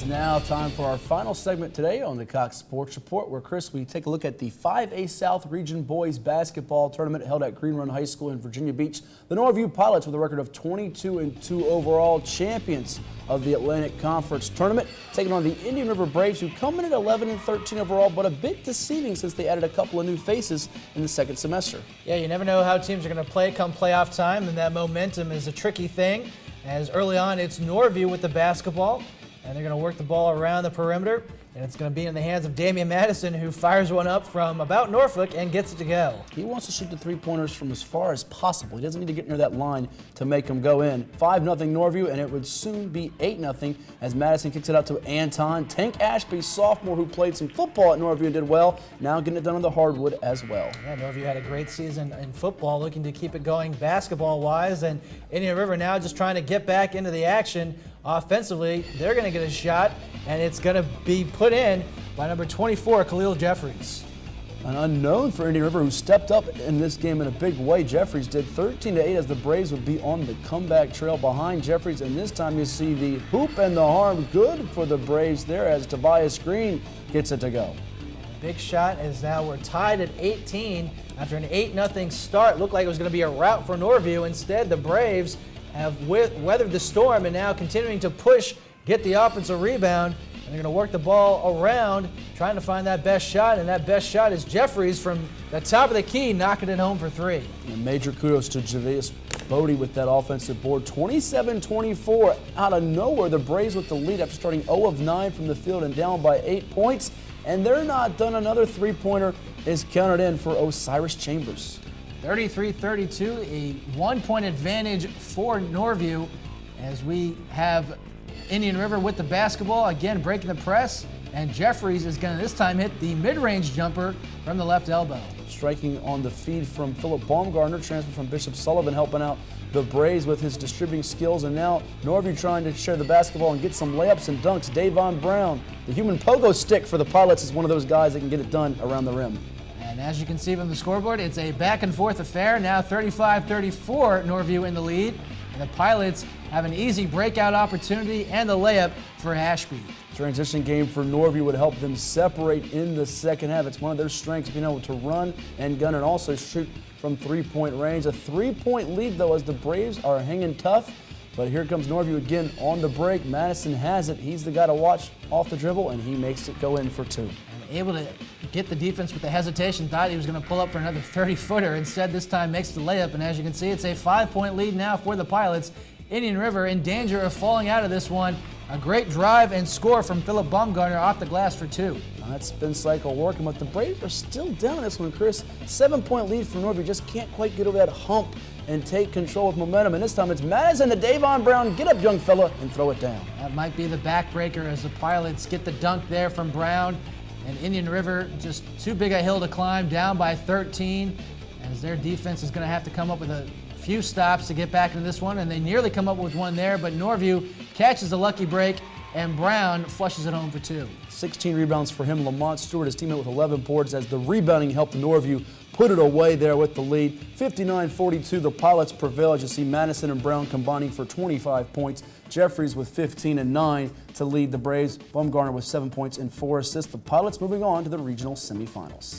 now time for our final segment today on the Cox Sports Report, where, Chris, we take a look at the 5A South Region Boys Basketball Tournament held at Green Run High School in Virginia Beach. The Norview Pilots, with a record of 22-2 overall, champions of the Atlantic Conference Tournament, taking on the Indian River Braves, who come in at 11-13 overall, but a bit deceiving since they added a couple of new faces in the second semester. Yeah, you never know how teams are going to play come playoff time, and that momentum is a tricky thing. As early on, it's Norview with the basketball, and they're going to work the ball around the perimeter, and it's going to be in the hands of Damian Madison, who fires one up from about Norfolk and gets it to go. He wants to shoot the three-pointers from as far as possible. He doesn't need to get near that line to make them go in. 5-0 Norview, and it would soon be 8-0 as Madison kicks it out to Anton. Tank Ashby, sophomore, who played some football at Norview and did well, now getting it done on the hardwood as well. Yeah, Norview had a great season in football, looking to keep it going basketball-wise, and Indian River now just trying to get back into the action. Offensively, they're going to get a shot, and it's going to be put in by number 24, Khalil Jeffries. An unknown for Indian River, who stepped up in this game in a big way. Jeffries did 13-8 as the Braves would be on the comeback trail behind Jeffries, and this time you see the hoop and the harm good for the Braves there as Tobias Green gets it to go. Big shot, as now we're tied at 18 after an 8-0 start. Looked like it was going to be a rout for Norview. Instead, the Braves have weathered the storm and now continuing to push, get the offensive rebound, and they're going to work the ball around, trying to find that best shot, and that best shot is Jeffries from the top of the key, knocking it home for three. And major kudos to Javius Bodie with that offensive board. 27-24 out of nowhere. The Braves with the lead after starting 0 of 9 from the field and down by 8 points, and they're not done. Another three-pointer is counted in for Osiris Chambers. 33-32, a 1-point advantage for Norview as we have Indian River with the basketball, again breaking the press, and Jeffries is going to this time hit the mid-range jumper from the left elbow. Striking on the feed from Philip Baumgartner, transfer from Bishop Sullivan, helping out the Braves with his distributing skills, and now Norview trying to share the basketball and get some layups and dunks. Davon Brown, the human pogo stick for the Pilots, is one of those guys that can get it done around the rim. And as you can see from the scoreboard, it's a back-and-forth affair. Now 35-34, Norview in the lead. And the Pilots have an easy breakout opportunity and the layup for Ashby. Transition game for Norview would help them separate in the second half. It's one of their strengths, being able to run and gun and also shoot from three-point range. A three-point lead, though, as the Braves are hanging tough. But here comes Norview again on the break. Madison has it. He's the guy to watch off the dribble, and he makes it go in for two. Able to get the defense with the hesitation, thought he was going to pull up for another 30-footer. Instead, this time makes the layup, and as you can see, it's a 5-point lead now for the Pilots. Indian River in danger of falling out of this one. A great drive and score from Philip Baumgartner off the glass for two. Now that spin cycle working, but the Braves are still down this one, Chris. 7-point lead for Norview, just can't quite get over that hump and take control with momentum. And this time it's Madison to Davon Brown. Get up, young fella, and throw it down. That might be the backbreaker as the Pilots get the dunk there from Brown. And Indian River, just too big a hill to climb, down by 13, as their defense is going to have to come up with a few stops to get back into this one, and they nearly come up with one there, but Norview catches the lucky break, and Brown flushes it home for two. 16 rebounds for him. Lamont Stewart, his teammate, with 11 boards, as the rebounding helped Norview put it away there with the lead. 59-42, the Pilots prevail as you see Madison and Brown combining for 25 points. Jeffries with 15 and 9 to lead the Braves. Baumgartner with 7 points and 4 assists. The Pilots moving on to the regional semifinals.